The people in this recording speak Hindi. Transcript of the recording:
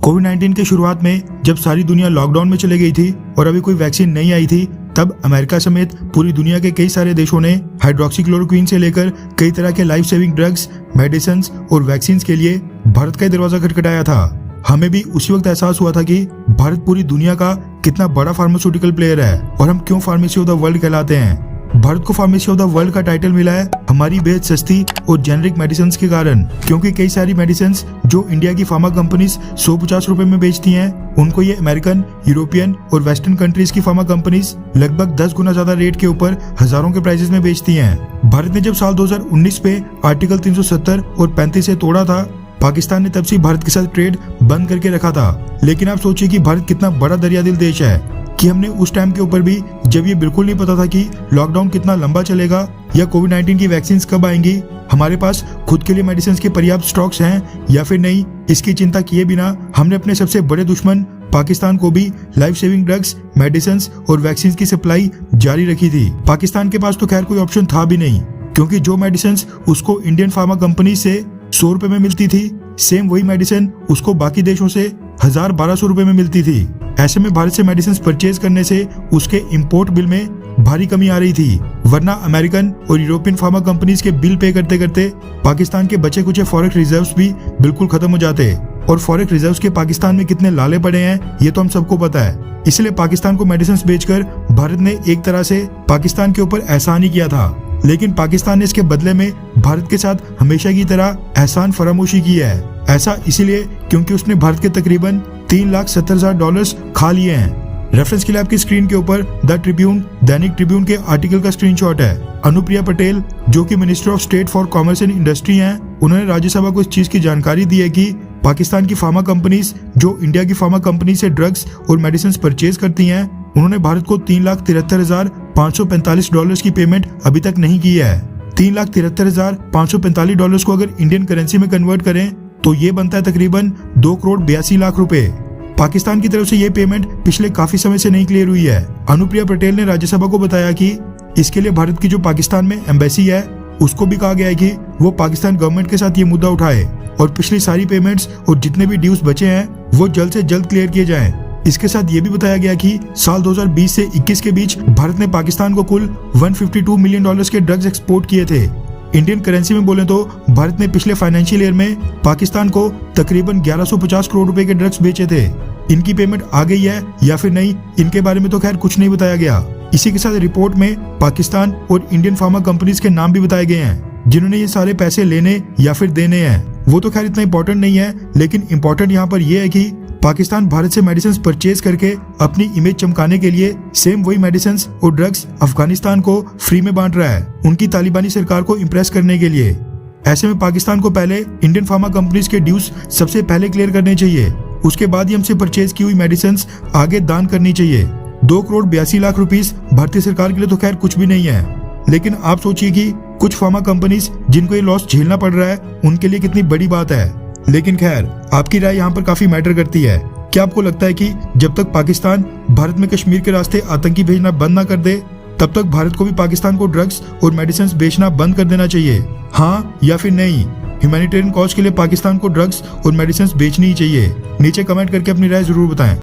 कोविड-19 के शुरुआत में जब सारी दुनिया लॉकडाउन में चली गई थी और अभी कोई वैक्सीन नहीं आई थी, तब अमेरिका समेत पूरी दुनिया के कई सारे देशों ने हाइड्रोक्सीक्लोरोक्वीन से लेकर कई तरह के लाइफ सेविंग ड्रग्स, मेडिसिन और वैक्सीन के लिए भारत का दरवाजा खटखटाया था। हमें भी उसी वक्त एहसास हुआ था कि भारत पूरी दुनिया का कितना बड़ा फार्मास्यूटिकल प्लेयर है और हम क्यों फार्मेसी ऑफ द वर्ल्ड कहलाते हैं। भारत को फार्मेसी ऑफ द वर्ल्ड का टाइटल मिला है हमारी बेहद सस्ती और जेनरिक मेडिसिन के कारण, क्योंकि कई सारी मेडिसिन जो इंडिया की फार्मा कंपनीज 150 रुपए में बेचती हैं, उनको ये अमेरिकन, यूरोपियन और वेस्टर्न कंट्रीज की फार्मा कंपनीज लगभग 10 गुना ज्यादा रेट के ऊपर हजारों के प्राइसेस में बेचती हैं। भारत ने जब साल 2019 पे आर्टिकल 370 और 35 से तोड़ा था, पाकिस्तान ने तब से भारत के साथ ट्रेड बंद करके रखा था। लेकिन आप सोचिए कि भारत कितना बड़ा दरियादिल देश है कि हमने उस टाइम के ऊपर भी, जब ये बिल्कुल नहीं पता था कि लॉकडाउन कितना लंबा चलेगा या कोविड-19 की वैक्सीन कब आएंगी, हमारे पास खुद के लिए मेडिसिन के पर्याप्त स्टॉक्स हैं या फिर नहीं, इसकी चिंता किए बिना हमने अपने सबसे बड़े दुश्मन पाकिस्तान को भी लाइफ सेविंग ड्रग्स, मेडिसिन और वैक्सीन की सप्लाई जारी रखी थी। पाकिस्तान के पास तो खैर कोई ऑप्शन था भी नहीं, क्योंकि जो मेडिसिन उसको इंडियन फार्मा कंपनी से 100 रुपए में मिलती थी, सेम वही मेडिसिन उसको बाकी देशों से 1000-1200 रुपए में मिलती थी। ऐसे में भारत से मेडिसिन परचेज करने से उसके इंपोर्ट बिल में भारी कमी आ रही थी, वरना अमेरिकन और यूरोपियन फार्मा कंपनीज के बिल पे करते करते पाकिस्तान के बचे कुछ फॉरेक्स रिजर्व्स भी बिल्कुल खत्म हो जाते। और फॉरेक्स रिजर्व्स के पाकिस्तान में कितने लाले पड़े हैं ये तो हम सबको पता है। इसलिए पाकिस्तान को मेडिसिन बेचकर भारत ने एक तरह से पाकिस्तान के ऊपर एहसान ही किया था, लेकिन पाकिस्तान ने इसके बदले में भारत के साथ हमेशा की तरह एहसान फरामोशी की है। ऐसा इसीलिए क्योंकि उसने भारत के तकरीबन $3,70,000 खा लिए हैं। रेफरेंस के लिए आपकी स्क्रीन के ऊपर द ट्रिब्यून, दैनिक ट्रिब्यून के आर्टिकल का स्क्रीनशॉट है। अनुप्रिया पटेल, जो कि minister of state for commerce and industry हैं, उन्होंने राज्यसभा को इस चीज की जानकारी दी है कि पाकिस्तान की फार्मा कंपनीज जो इंडिया की फार्मा कंपनी से ड्रग्स और मेडिसिन परचेज करती हैं, उन्होंने भारत को $3,73,545 की पेमेंट अभी तक नहीं की है। $3,73,545 को अगर इंडियन करेंसी में कन्वर्ट करें तो ये बनता है तकरीबन 2,82,00,000 रुपए। पाकिस्तान की तरफ से ये पेमेंट पिछले काफी समय से नहीं क्लियर हुई है। अनुप्रिया पटेल ने राज्यसभा को बताया कि इसके लिए भारत की जो पाकिस्तान में एम्बेसी है, उसको भी कहा गया है कि वो पाकिस्तान गवर्नमेंट के साथ ये मुद्दा उठाए और पिछली सारी पेमेंट्स और जितने भी ड्यूज बचे हैं वो जल्द से जल्द क्लियर किए जाएं। इसके साथ ये भी बताया गया कि साल 2020 से 21 के बीच भारत ने पाकिस्तान को कुल $152 मिलियन के ड्रग्स एक्सपोर्ट किए थे। इंडियन करेंसी में बोले तो भारत ने पिछले फाइनेंशियल ईयर में पाकिस्तान को तकरीबन 1150 करोड़ रुपए के ड्रग्स बेचे थे। इनकी पेमेंट आ गई है या फिर नहीं, इनके बारे में तो खैर कुछ नहीं बताया गया। इसी के साथ रिपोर्ट में पाकिस्तान और इंडियन फार्मा कंपनीज के नाम भी बताए गए हैं जिन्होंने ये सारे पैसे लेने या फिर देने हैं। वो तो खैर इतना इंपॉर्टेंट नहीं है, लेकिन इंपॉर्टेंट यहाँ पर यह है कि पाकिस्तान भारत से मेडिसिन परचेज करके अपनी इमेज चमकाने के लिए सेम वही मेडिसिन और ड्रग्स अफगानिस्तान को फ्री में बांट रहा है, उनकी तालिबानी सरकार को इम्प्रेस करने के लिए। ऐसे में पाकिस्तान को पहले इंडियन फार्मा कंपनीज के ड्यूज सबसे पहले क्लियर करने चाहिए, उसके बाद ही हमसे परचेज की हुई मेडिसिन आगे दान करनी चाहिए। 2,82,00,000 रुपीस भारतीय सरकार के लिए तो खैर कुछ भी नहीं है, लेकिन आप सोचिए कि कुछ फार्मा कंपनीज जिनको ये लॉस झेलना पड़ रहा है, उनके लिए कितनी बड़ी बात है। लेकिन खैर, आपकी राय यहाँ पर काफी मैटर करती है। क्या आपको लगता है कि जब तक पाकिस्तान भारत में कश्मीर के रास्ते आतंकी भेजना बंद न कर दे, तब तक भारत को भी पाकिस्तान को ड्रग्स और मेडिसिन बेचना बंद कर देना चाहिए? हाँ या फिर नहीं? ह्यूमैनिटेरियन कॉज के लिए पाकिस्तान को ड्रग्स और मेडिसिन बेचनी ही चाहिए? नीचे कमेंट करके अपनी राय जरूर बताएं।